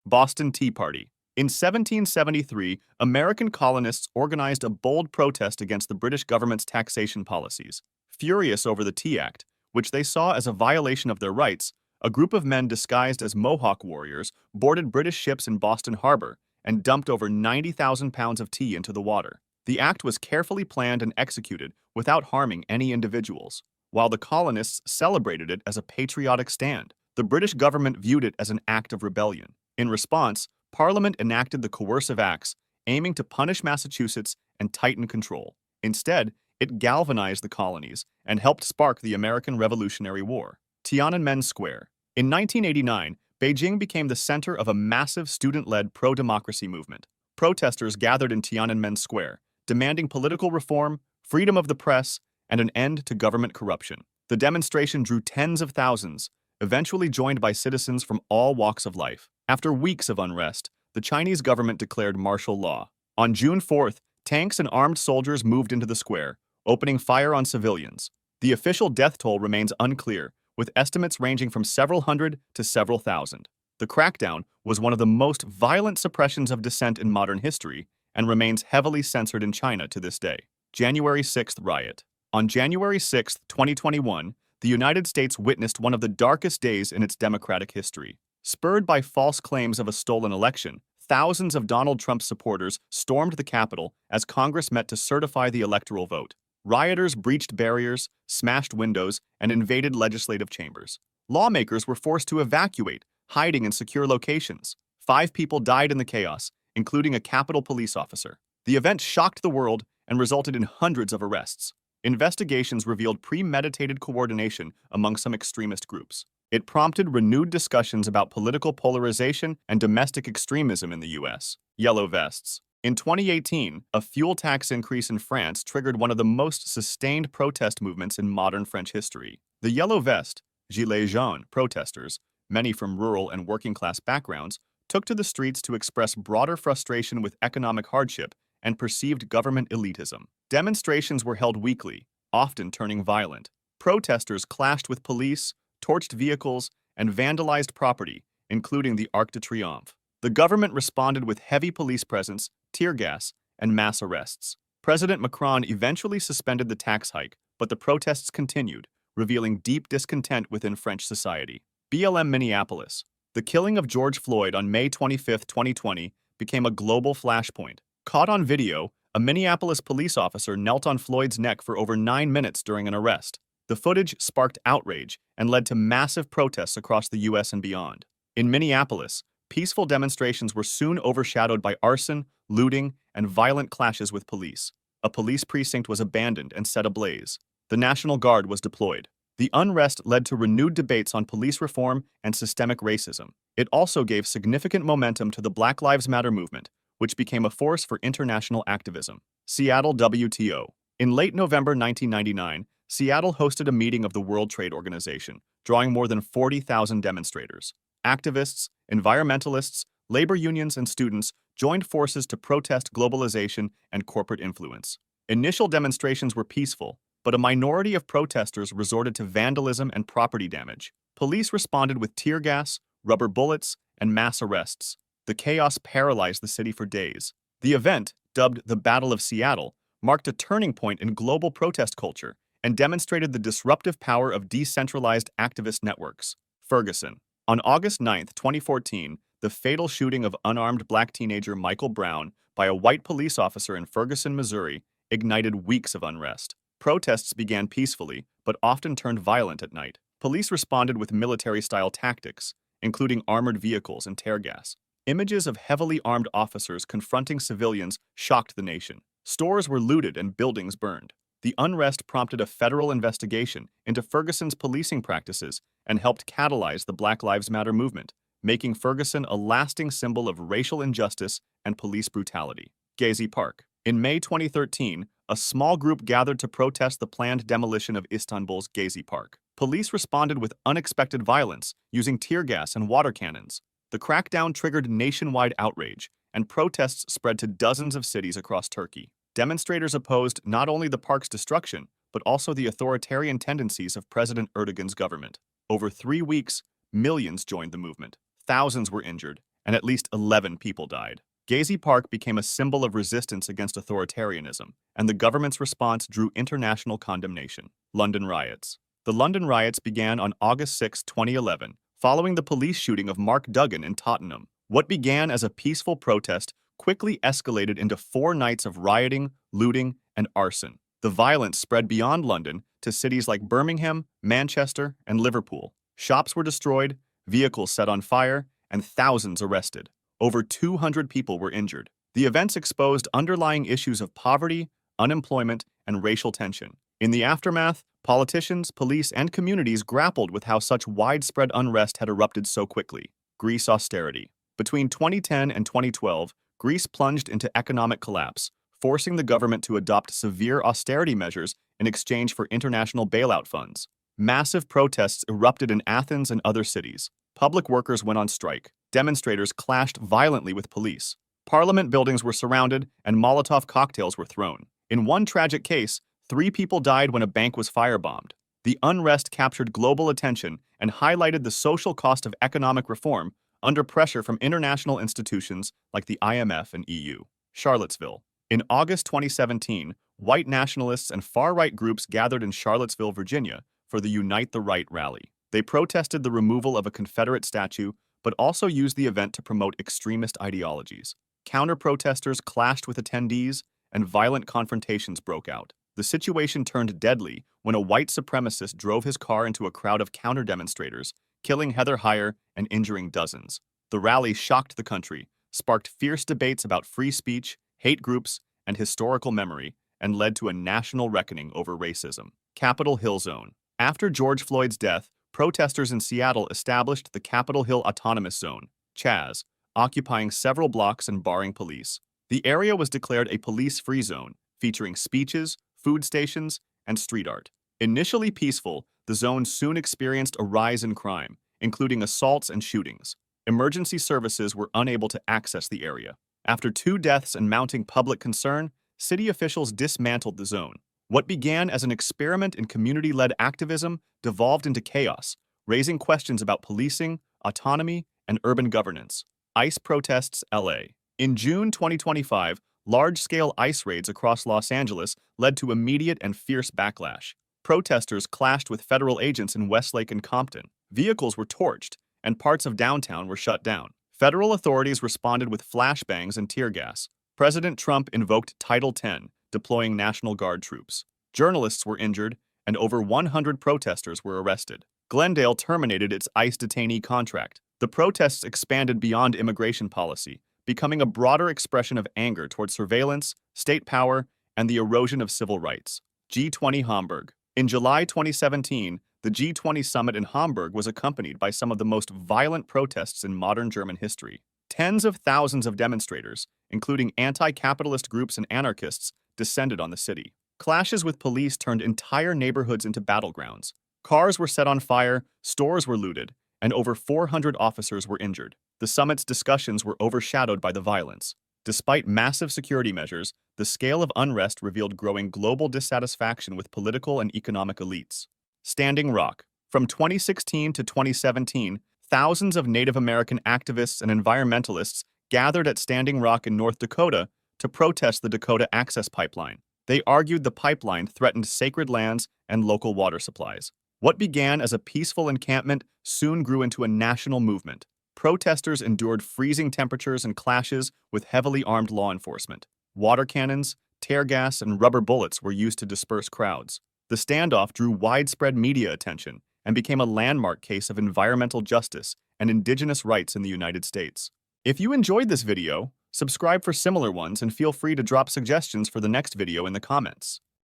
Boston Tea Party. In 1773, American colonists organized a bold protest against the British government's taxation policies. Furious over the Tea Act, which they saw as a violation of their rights, a group of men disguised as Mohawk warriors boarded British ships in Boston Harbor and dumped over 90,000 pounds of tea into the water. The act was carefully planned and executed without harming any individuals. While the colonists celebrated it as a patriotic stand, the British government viewed it as an act of rebellion. In response, Parliament enacted the coercive acts, aiming to punish Massachusetts and tighten control. Instead, it galvanized the colonies and helped spark the American Revolutionary War. Tiananmen Square. In 1989, Beijing became the center of a massive student-led pro-democracy movement. Protesters gathered in Tiananmen Square, demanding political reform, freedom of the press, and an end to government corruption. The demonstration drew tens of thousands, eventually joined by citizens from all walks of life. After weeks of unrest, the Chinese government declared martial law. On June 4th, tanks and armed soldiers moved into the square, opening fire on civilians. The official death toll remains unclear, with estimates ranging from several hundred to several thousand. The crackdown was one of the most violent suppressions of dissent in modern history and remains heavily censored in China to this day. January 6th riot. On January 6, 2021, the United States witnessed one of the darkest days in its democratic history. Spurred by false claims of a stolen election, thousands of Donald Trump supporters stormed the Capitol as Congress met to certify the electoral vote. Rioters breached barriers, smashed windows, and invaded legislative chambers. Lawmakers were forced to evacuate, hiding in secure locations. 5 people died in the chaos, including a Capitol police officer. The event shocked the world and resulted in hundreds of arrests. Investigations revealed premeditated coordination among some extremist groups. It prompted renewed discussions about political polarization and domestic extremism in the U.S. Yellow vests. In 2018, a fuel tax increase in France triggered one of the most sustained protest movements in modern French history. The Yellow Vest, Gilets jaunes protesters, many from rural and working-class backgrounds, took to the streets to express broader frustration with economic hardship and perceived government elitism. Demonstrations were held weekly, often turning violent. Protesters clashed with police, torched vehicles, and vandalized property, including the Arc de Triomphe. The government responded with heavy police presence, tear gas, and mass arrests. President Macron eventually suspended the tax hike, but the protests continued, revealing deep discontent within French society. BLM Minneapolis. The killing of George Floyd on May 25, 2020, became a global flashpoint. Caught on video, a Minneapolis police officer knelt on Floyd's neck for over 9 minutes during an arrest. The footage sparked outrage and led to massive protests across the U.S. and beyond. In Minneapolis, peaceful demonstrations were soon overshadowed by arson, looting, and violent clashes with police. A police precinct was abandoned and set ablaze. The National Guard was deployed. The unrest led to renewed debates on police reform and systemic racism. It also gave significant momentum to the Black Lives Matter movement, which became a force for international activism. Seattle WTO. In late November 1999, Seattle hosted a meeting of the World Trade Organization, drawing more than 40,000 demonstrators. Activists, environmentalists, labor unions, and students joined forces to protest globalization and corporate influence. Initial demonstrations were peaceful, but a minority of protesters resorted to vandalism and property damage. Police responded with tear gas, rubber bullets, and mass arrests. The chaos paralyzed the city for days. The event, dubbed the Battle of Seattle, marked a turning point in global protest culture and demonstrated the disruptive power of decentralized activist networks. Ferguson. On August 9, 2014, the fatal shooting of unarmed black teenager Michael Brown by a white police officer in Ferguson, Missouri, ignited weeks of unrest. Protests began peacefully, but often turned violent at night. Police responded with military-style tactics, including armored vehicles and tear gas. Images of heavily armed officers confronting civilians shocked the nation. Stores were looted and buildings burned. The unrest prompted a federal investigation into Ferguson's policing practices and helped catalyze the Black Lives Matter movement, making Ferguson a lasting symbol of racial injustice and police brutality. Gezi Park. In May 2013, a small group gathered to protest the planned demolition of Istanbul's Gezi Park. Police responded with unexpected violence, using tear gas and water cannons. The crackdown triggered nationwide outrage, and protests spread to dozens of cities across Turkey. Demonstrators opposed not only the park's destruction, but also the authoritarian tendencies of President Erdogan's government. Over 3 weeks, millions joined the movement. Thousands were injured, and at least 11 people died. Gezi Park became a symbol of resistance against authoritarianism, and the government's response drew international condemnation. London riots. The London riots began on August 6, 2011, following the police shooting of Mark Duggan in Tottenham. What began as a peaceful protest quickly escalated into 4 nights of rioting, looting, and arson. The violence spread beyond London to cities like Birmingham, Manchester, and Liverpool. Shops were destroyed, vehicles set on fire, and thousands arrested. Over 200 people were injured. The events exposed underlying issues of poverty, unemployment, and racial tension. In the aftermath, politicians, police, and communities grappled with how such widespread unrest had erupted so quickly. Greece austerity. Between 2010 and 2012, Greece plunged into economic collapse, forcing the government to adopt severe austerity measures in exchange for international bailout funds. Massive protests erupted in Athens and other cities. Public workers went on strike. Demonstrators clashed violently with police. Parliament buildings were surrounded, and Molotov cocktails were thrown. In one tragic case, 3 people died when a bank was firebombed. The unrest captured global attention and highlighted the social cost of economic reform under pressure from international institutions like the IMF and EU. Charlottesville. In August 2017, white nationalists and far-right groups gathered in Charlottesville, Virginia, for the Unite the Right rally. They protested the removal of a Confederate statue, but also used the event to promote extremist ideologies. Counter-protesters clashed with attendees, and violent confrontations broke out. The situation turned deadly when a white supremacist drove his car into a crowd of counter-demonstrators, killing Heather Heyer and injuring dozens. The rally shocked the country, sparked fierce debates about free speech, hate groups, and historical memory, and led to a national reckoning over racism. Capitol Hill Zone. After George Floyd's death, protesters in Seattle established the Capitol Hill Autonomous Zone, CHAZ, occupying several blocks and barring police. The area was declared a police-free zone, featuring speeches, food stations, and street art. Initially peaceful, the zone soon experienced a rise in crime, including assaults and shootings. Emergency services were unable to access the area. After 2 deaths and mounting public concern, city officials dismantled the zone. What began as an experiment in community-led activism devolved into chaos, raising questions about policing, autonomy, and urban governance. ICE Protests L.A. In June 2025, large-scale ICE raids across Los Angeles led to immediate and fierce backlash. Protesters clashed with federal agents in Westlake and Compton. Vehicles were torched, and parts of downtown were shut down. Federal authorities responded with flashbangs and tear gas. President Trump invoked Title X, deploying National Guard troops. Journalists were injured, and over 100 protesters were arrested. Glendale terminated its ICE detainee contract. The protests expanded beyond immigration policy, becoming a broader expression of anger toward surveillance, state power, and the erosion of civil rights. G20 Hamburg. In July 2017, the G20 summit in Hamburg was accompanied by some of the most violent protests in modern German history. Tens of thousands of demonstrators, including anti-capitalist groups and anarchists, descended on the city. Clashes with police turned entire neighborhoods into battlegrounds. Cars were set on fire, stores were looted, and over 400 officers were injured. The summit's discussions were overshadowed by the violence. Despite massive security measures, the scale of unrest revealed growing global dissatisfaction with political and economic elites. Standing Rock. From 2016 to 2017, thousands of Native American activists and environmentalists gathered at Standing Rock in North Dakota to protest the Dakota Access Pipeline. They argued the pipeline threatened sacred lands and local water supplies. What began as a peaceful encampment soon grew into a national movement. Protesters endured freezing temperatures and clashes with heavily armed law enforcement. Water cannons, tear gas, and rubber bullets were used to disperse crowds. The standoff drew widespread media attention and became a landmark case of environmental justice and indigenous rights in the United States. If you enjoyed this video, subscribe for similar ones and feel free to drop suggestions for the next video in the comments.